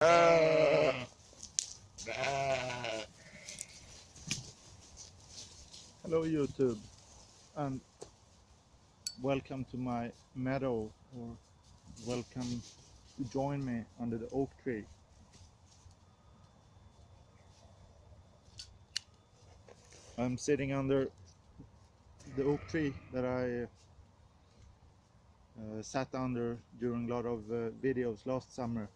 Hello YouTube, and welcome to my meadow, or welcome to join me under the oak tree. I'm sitting under the oak tree that I sat under during a lot of videos last summer.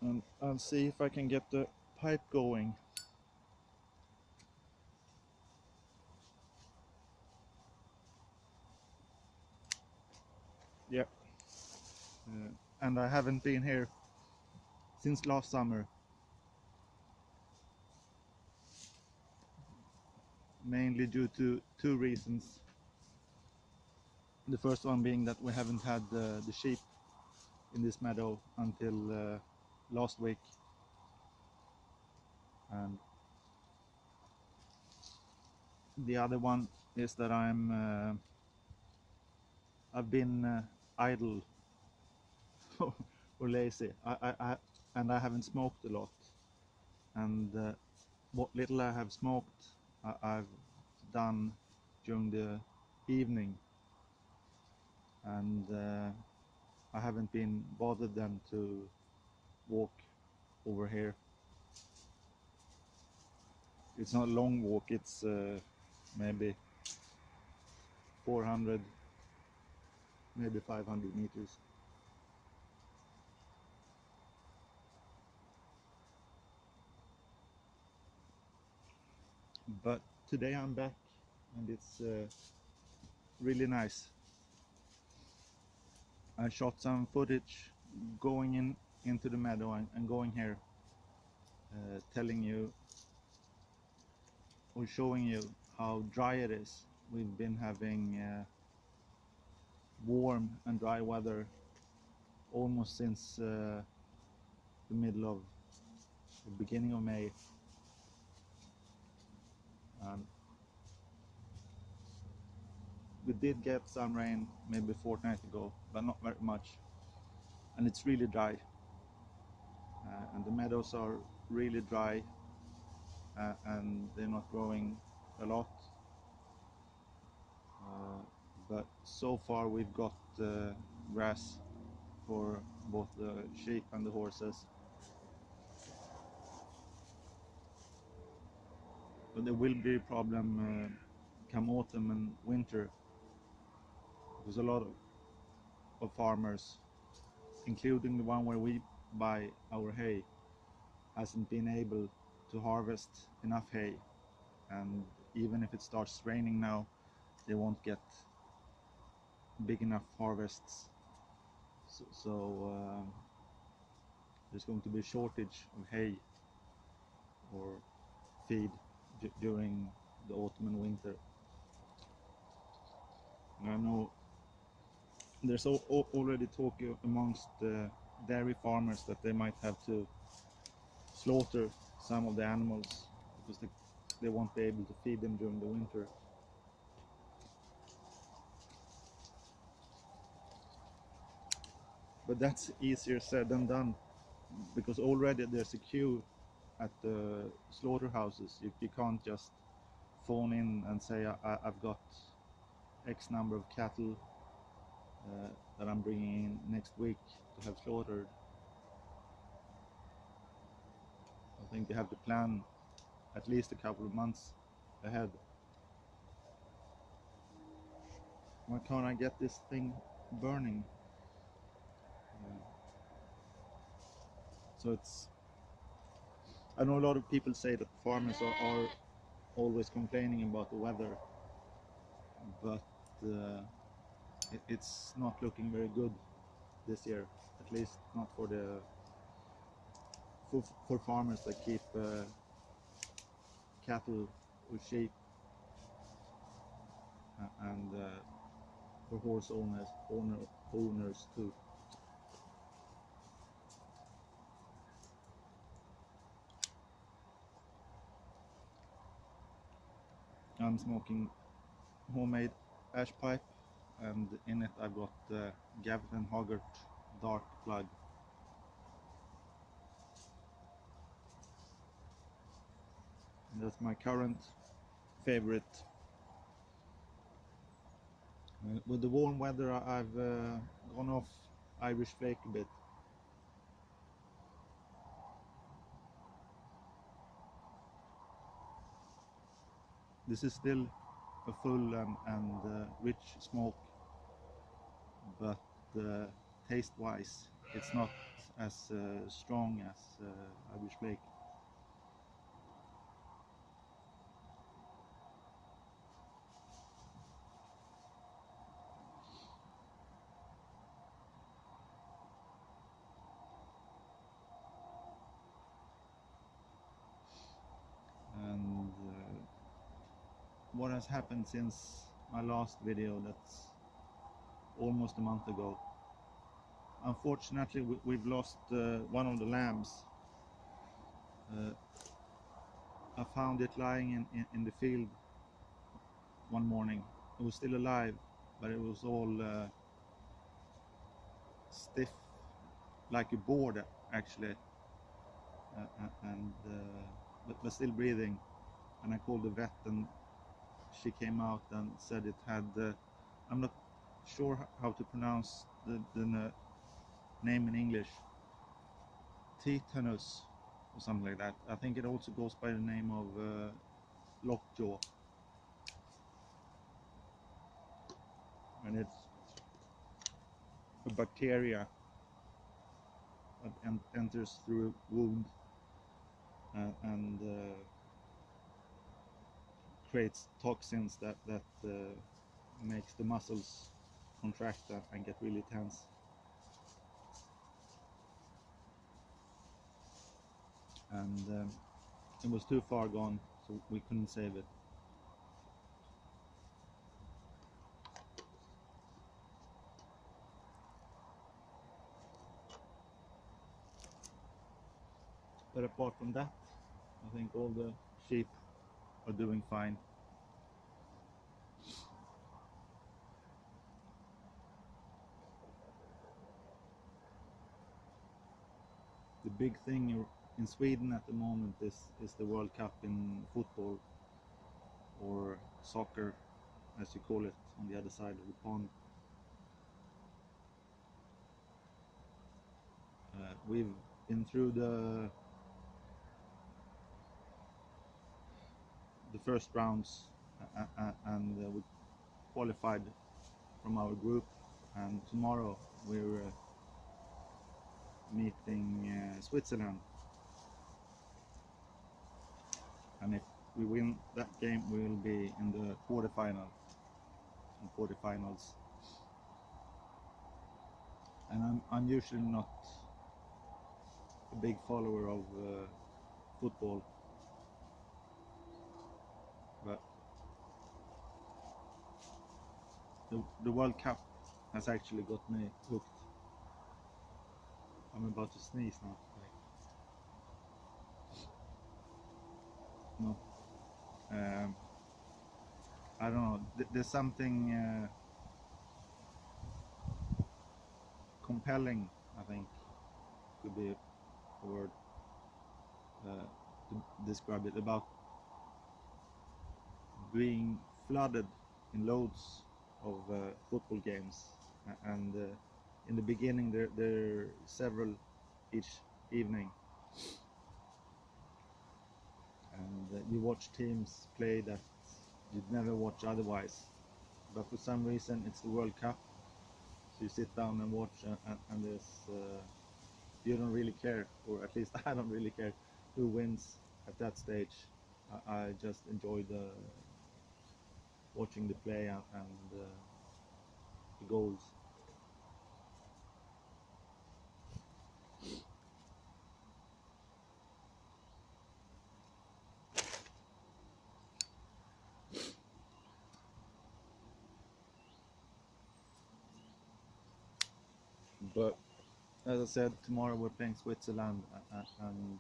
And I'll see if I can get the pipe going. Yeah, and I haven't been here since last summer, mainly due to two reasons. The first one being that we haven't had the sheep in this meadow until last week, and the other one is that I've been idle or lazy. And I haven't smoked a lot, and what little I have smoked I've done during the evening, and I haven't been bothered then to walk over here. It's not a long walk, it's maybe 400, maybe 500 meters. But today I'm back, and it's really nice. I shot some footage going into the meadow and going here, telling you or showing you how dry it is. We've been having warm and dry weather almost since the middle of the beginning of May, and we did get some rain maybe a fortnight ago, but not very much, and it's really dry, and the meadows are really dry, and they're not growing a lot, but so far we've got grass for both the sheep and the horses. But there will be a problem come autumn and winter, because a lot of farmers, including the one where we buy our hay, hasn't been able to harvest enough hay, and even if it starts raining now, they won't get big enough harvests. So there's going to be a shortage of hay or feed during the autumn and winter. And I know there's already talk amongst dairy farmers that they might have to slaughter some of the animals because they won't be able to feed them during the winter. But that's easier said than done, because already there's a queue at the slaughterhouses. You can't just phone in and say I've got X number of cattle that I'm bringing in next week to have slaughtered. I think you have to plan at least a couple of months ahead. Why can't I get this thing burning? So it's, I know a lot of people say that farmers are always complaining about the weather, but it's not looking very good this year, at least not for for farmers that keep cattle or sheep, and for horse owners too. I'm smoking homemade ash pipe, and in it I've got the Gavin Hoggart dark plug. And that's my current favorite. With the warm weather, I've gone off Irish flake a bit. This is still a full and rich smoke, but taste-wise, it's not as strong as Irish flake. And what has happened since my last video, that's almost a month ago. Unfortunately, we've lost one of the lambs. I found it lying in the field one morning. It was still alive, but it was all stiff, like a board actually, but still breathing. And I called the vet, and she came out and said it had, I'm not sure how to pronounce the name in English, tetanus or something like that. I think it also goes by the name of lockjaw, and it's a bacteria that enters through a wound and creates toxins that makes the muscles contract and get really tense. And it was too far gone, so we couldn't save it. But apart from that, I think all the sheep are doing fine. The big thing in Sweden at the moment is the World Cup in football, or soccer as you call it on the other side of the pond. We've been through the first rounds and we qualified from our group, and tomorrow we're meeting Switzerland, and if we win that game we will be in the quarterfinals. And I'm usually not a big follower of football, but the World Cup has actually got me hooked. I'm about to sneeze now. No. I don't know. There's something compelling, I think, could be a word to describe it, about being flooded in loads of football games, and in the beginning there are several each evening, and you watch teams play that you'd never watch otherwise, but for some reason it's the World Cup, so you sit down and watch, and there's you don't really care, or at least I don't really care who wins at that stage. I just enjoy watching the play and the goals. But as I said, tomorrow we're playing Switzerland, and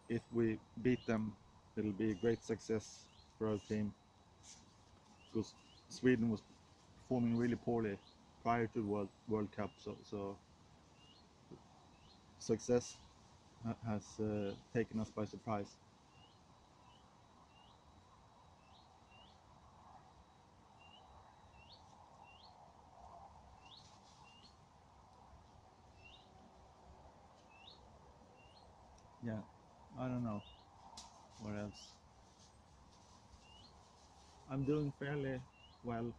if we beat them, it'll be a great success for our team, because Sweden was performing really poorly prior to the World Cup. So success has taken us by surprise. Yeah, I don't know what else. I'm doing fairly well,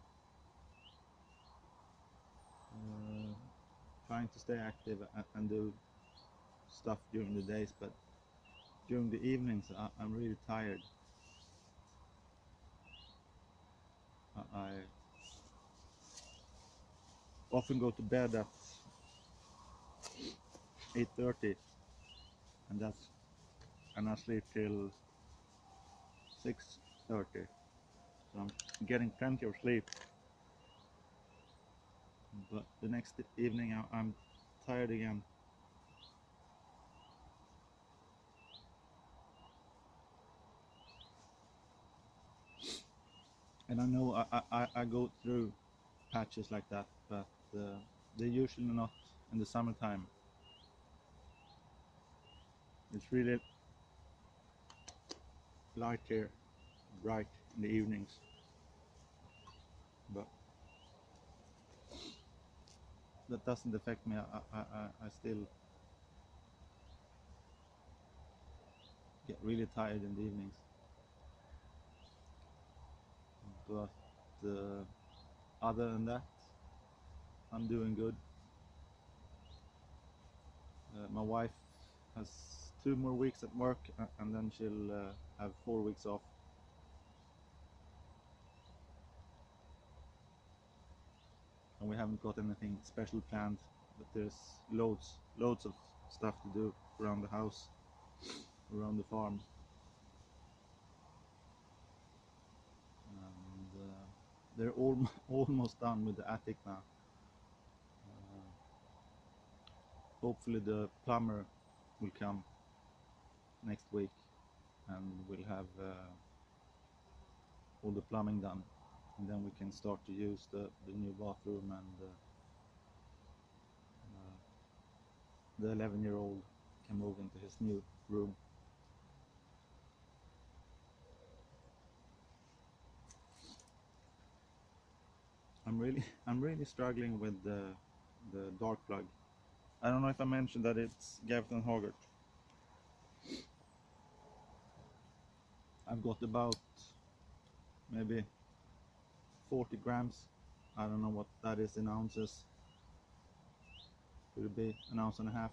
trying to stay active and do stuff during the days, but during the evenings I'm really tired. I often go to bed at 8:30, and I sleep till 6:30. So I'm getting plenty of sleep, but the next evening I'm tired again. And I know I go through patches like that, but they're usually not in the summertime. It's really light here, bright in the evenings, but that doesn't affect me. I still get really tired in the evenings, but other than that, I'm doing good. My wife has 2 more weeks at work, and then she'll have 4 weeks off. And we haven't got anything special planned, but there's loads of stuff to do around the house, around the farm, and they're almost done with the attic now. Hopefully the plumber will come next week, and we'll have all the plumbing done, and then we can start to use the new bathroom, and the 11-year-old can move into his new room. I'm really struggling with the dark plug. I don't know if I mentioned that it's Gaviton Hoggart. I've got about maybe 40 grams. I don't know what that is in ounces. Could it be an ounce and a half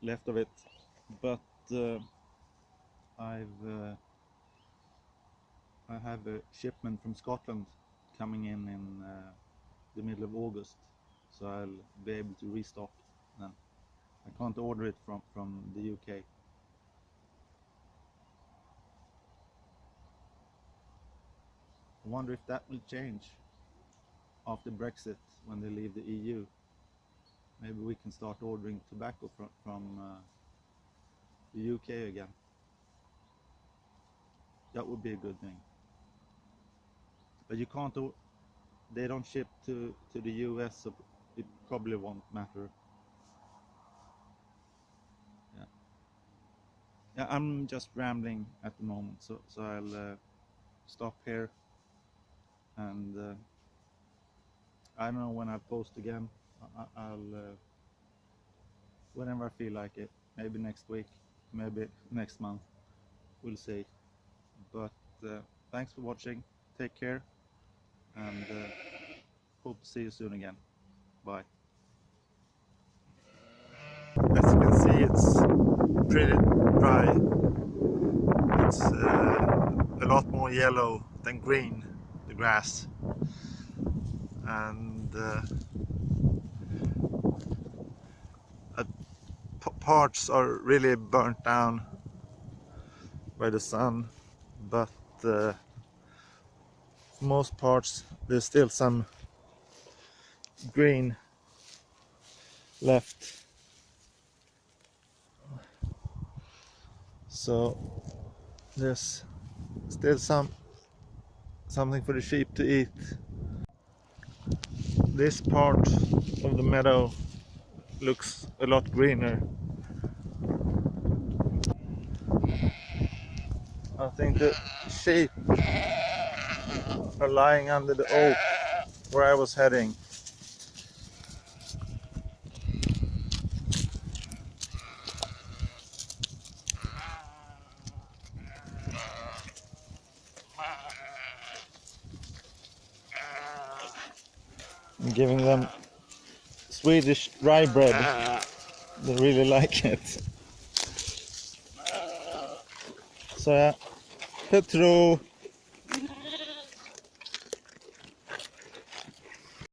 left of it? But I have a shipment from Scotland coming in the middle of August, so I'll be able to restock then. I can't order it from the UK. I wonder if that will change after Brexit, when they leave the EU. Maybe we can start ordering tobacco from the UK again. That would be a good thing. But you can't do, they don't ship to the US, so it probably won't matter. Yeah, yeah, I'm just rambling at the moment, so I'll stop here, and I don't know when I'll post again. I'll whenever I feel like it. Maybe next week, maybe next month. We'll see. But thanks for watching. Take care, and hope to see you soon again. Bye. As you can see, it's pretty dry. It's a lot more yellow than green, the grass, and parts are really burnt down by the sun, but for most parts there's still some green left. So there's still something for the sheep to eat. This part of the meadow looks a lot greener. I think the sheep are lying under the oak where I was heading. I'm giving them Swedish rye bread. They really like it. Så ja, Petro.